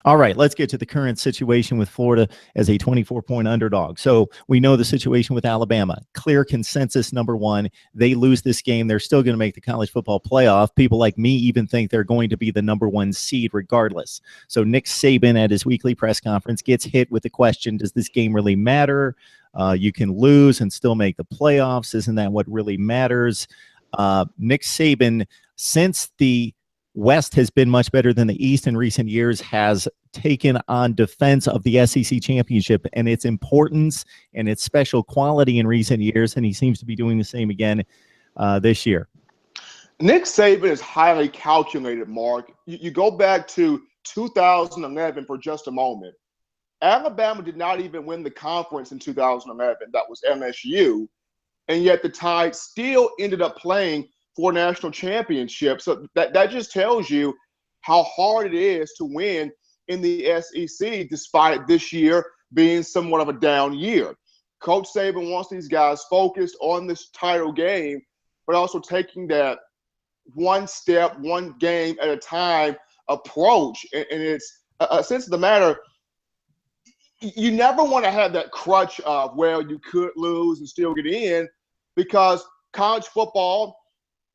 All right, let's get to the current situation with Florida as a 24-point underdog. So we know the situation with Alabama. Clear consensus, number one. They lose this game, they're still going to make the college football playoff. People like me even think they're going to be the number one seed regardless. So Nick Saban at his weekly press conference gets hit with the question, does this game really matter? You can lose and still make the playoffs. Isn't that what really matters? Nick Saban, since the West has been much better than the East in recent years, has taken on defense of the SEC championship and its importance and its special quality in recent years, and he seems to be doing the same again this year. Nick Saban is highly calculated, Mark. You go back to 2011 for just a moment. Alabama did not even win the conference in 2011. That was MSU. And yet the Tide still ended up playing for a national championship. So that just tells you how hard it is to win in the SEC, despite this year being somewhat of a down year. Coach Saban wants these guys focused on this title game, but also taking that one step, one game at a time approach. And it's a sense of the matter, you never want to have that crutch of, well, you could lose and still get in, because college football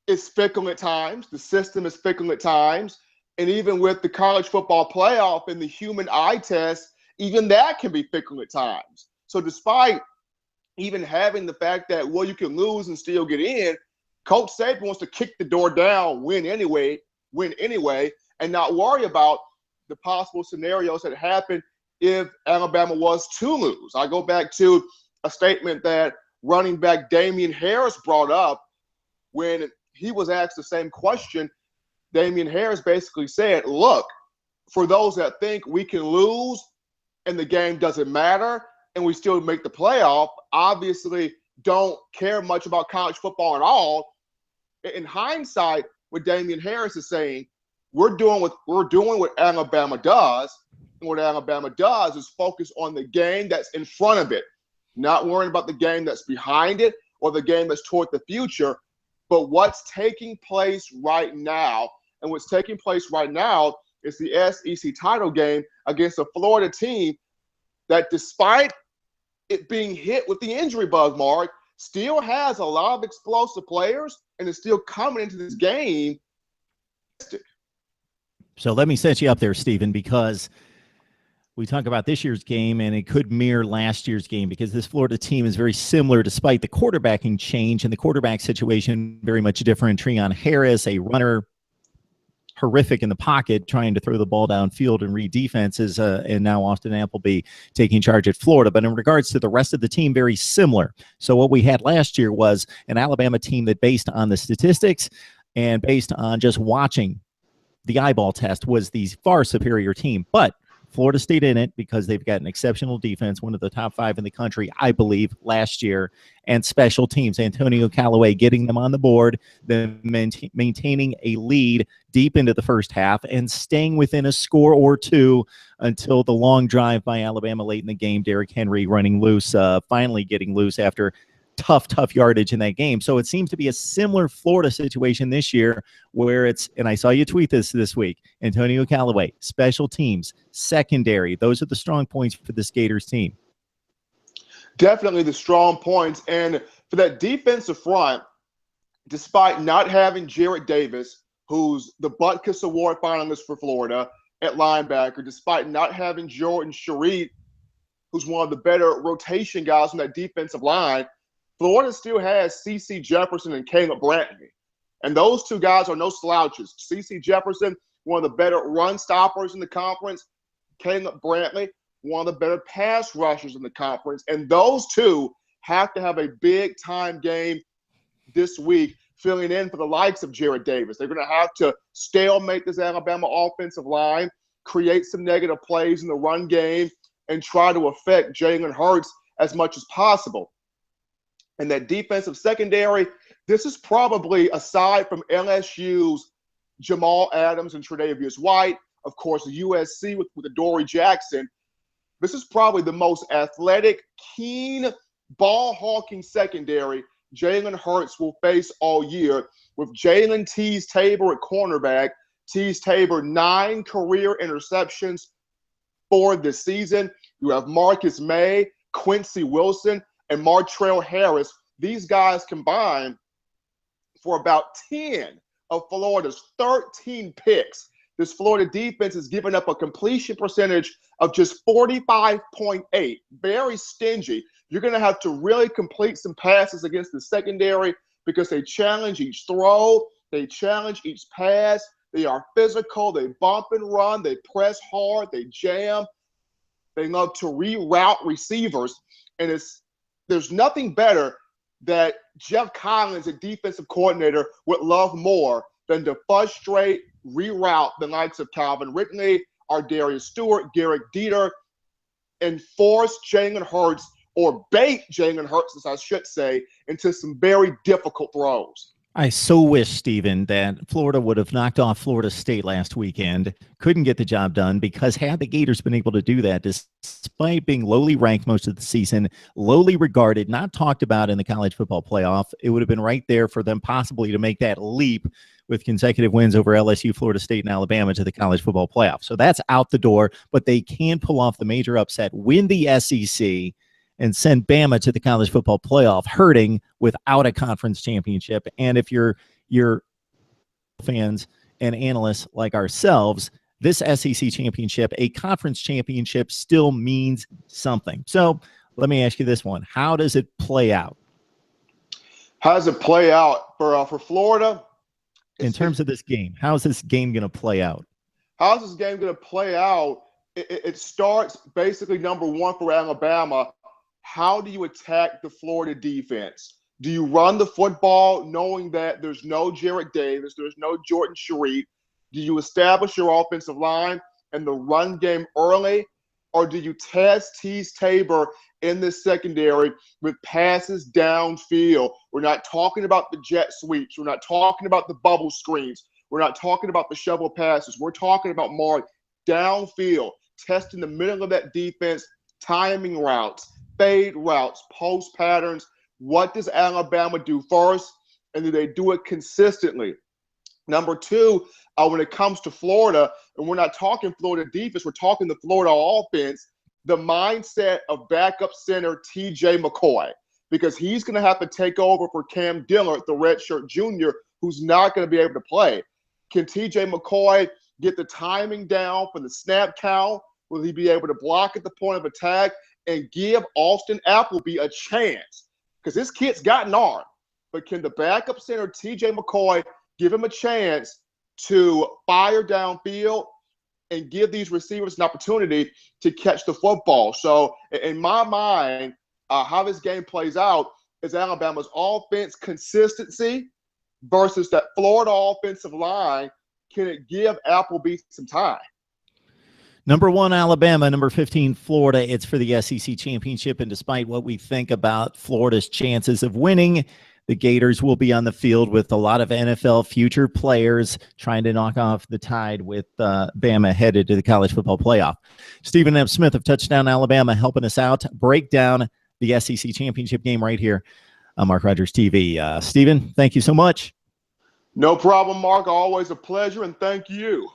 is fickle at times. The system is fickle at times. And even with the college football playoff and the human eye test, even that can be fickle at times. So despite even having the fact that, well, you can lose and still get in, Coach Saban wants to kick the door down, win anyway, and not worry about the possible scenarios that happen if Alabama was to lose. I go back to a statement that running back Damian Harris brought up when he was asked the same question. Damian Harris basically said, look, for those that think we can lose and the game doesn't matter and we still make the playoff, obviously don't care much about college football at all. In hindsight, what Damian Harris is saying, we're doing what Alabama does, and what Alabama does is focus on the game that's in front of it, not worrying about the game that's behind it or the game that's toward the future, but what's taking place right now. And what's taking place right now is the SEC title game against a Florida team that, despite it being hit with the injury bug, Mark, still has a lot of explosive players and is still coming into this game. So let me set you up there, Stephen, because we talk about this year's game, and it could mirror last year's game because this Florida team is very similar despite the quarterbacking change and the quarterback situation very much different. Treon Harris, a runner, horrific in the pocket, trying to throw the ball downfield and read defenses, and now Austin Appleby taking charge at Florida. But in regards to the rest of the team, very similar. So what we had last year was an Alabama team that, based on the statistics and based on just watching the eyeball test, was the far superior team. But Florida stayed in it because they've got an exceptional defense, one of the top 5 in the country, I believe, last year, and special teams. Antonio Callaway getting them on the board, then maintaining a lead deep into the first half and staying within a score or two until the long drive by Alabama late in the game. Derrick Henry running loose, finally getting loose after tough yardage in that game. So it seems to be a similar Florida situation this year where it's, and I saw you tweet this week, Antonio Callaway, special teams, secondary. Those are the strong points for this Gators team. Definitely the strong points. And for that defensive front, despite not having Jarrett Davis, who's the Butkus Award finalist for Florida at linebacker, despite not having Jordan Sharif, who's one of the better rotation guys on that defensive line, Florida still has C.C. Jefferson and Caleb Brantley. And those two guys are no slouches. C.C. Jefferson, one of the better run stoppers in the conference. Caleb Brantley, one of the better pass rushers in the conference. And those two have to have a big-time game this week, filling in for the likes of Jarrett Davis. They're going to have to stalemate this Alabama offensive line, create some negative plays in the run game, and try to affect Jalen Hurts as much as possible. And that defensive secondary, this is probably, aside from LSU's Jamal Adams and Tre'Davious White, of course, USC with Adoree Jackson, this is probably the most athletic, keen, ball-hawking secondary Jalen Hurts will face all year, with Jalen Tease Tabor at cornerback. Tease Tabor, 9 career interceptions, 4 this season. You have Marcus May, Quincy Wilson, and Martrell Harris. These guys combined for about 10 of Florida's 13 picks. This Florida defense has given up a completion percentage of just 45.8. Very stingy. You're going to have to really complete some passes against the secondary because they challenge each throw. They challenge each pass. They are physical. They bump and run. They press hard. They jam. They love to reroute receivers. And there's nothing better that Jeff Collins, a defensive coordinator, would love more than to frustrate, reroute the likes of Calvin Ridley, Ardarius Stewart, Garrett Dieter, and force Jalen Hurts, or bait Jalen Hurts, as I should say, into some very difficult throws. I so wish, Stephen, that Florida would have knocked off Florida State last weekend. Couldn't get the job done because had the Gators been able to do that, despite being lowly ranked most of the season, lowly regarded, not talked about in the college football playoff, it would have been right there for them possibly to make that leap with consecutive wins over LSU, Florida State, and Alabama to the college football playoff. So that's out the door, but they can pull off the major upset, win the SEC, and send Bama to the college football playoff, hurting without a conference championship. And if you're fans and analysts like ourselves, this SEC championship, a conference championship, still means something. So let me ask you this one. How does it play out? How does it play out for Florida? In terms of this game, how's this game going to play out? How's this game going to play out? It starts basically number one for Alabama. How do you attack the Florida defense? Do you run the football knowing that there's no Jarrett Davis, there's no Jordan Sharif? Do you establish your offensive line and the run game early? Or do you tease Tabor in the secondary with passes downfield? We're not talking about the jet sweeps. We're not talking about the bubble screens. We're not talking about the shovel passes. We're talking about more downfield, testing the middle of that defense, timing routes, fade routes, post patterns. What does Alabama do first? And do they do it consistently? Number two, when it comes to Florida, and we're not talking Florida defense, we're talking the Florida offense, the mindset of backup center TJ McCoy, because he's going to have to take over for Cam Dillard, the redshirt junior, who's not going to be able to play. Can TJ McCoy get the timing down for the snap count? Will he be able to block at the point of attack and give Austin Appleby a chance? Because this kid's got an arm. But can the backup center, TJ McCoy, give him a chance to fire downfield and give these receivers an opportunity to catch the football? So in my mind, how this game plays out is Alabama's offense consistency versus that Florida offensive line. Can it give Appleby some time? Number 1, Alabama. Number 15, Florida. It's for the SEC championship. And despite what we think about Florida's chances of winning, the Gators will be on the field with a lot of NFL future players trying to knock off the Tide with Bama headed to the college football playoff. Stephen F. Smith of Touchdown Alabama helping us out. Break down the SEC championship game right here on Mark Rogers TV. Stephen, thank you so much. No problem, Mark. Always a pleasure, and thank you.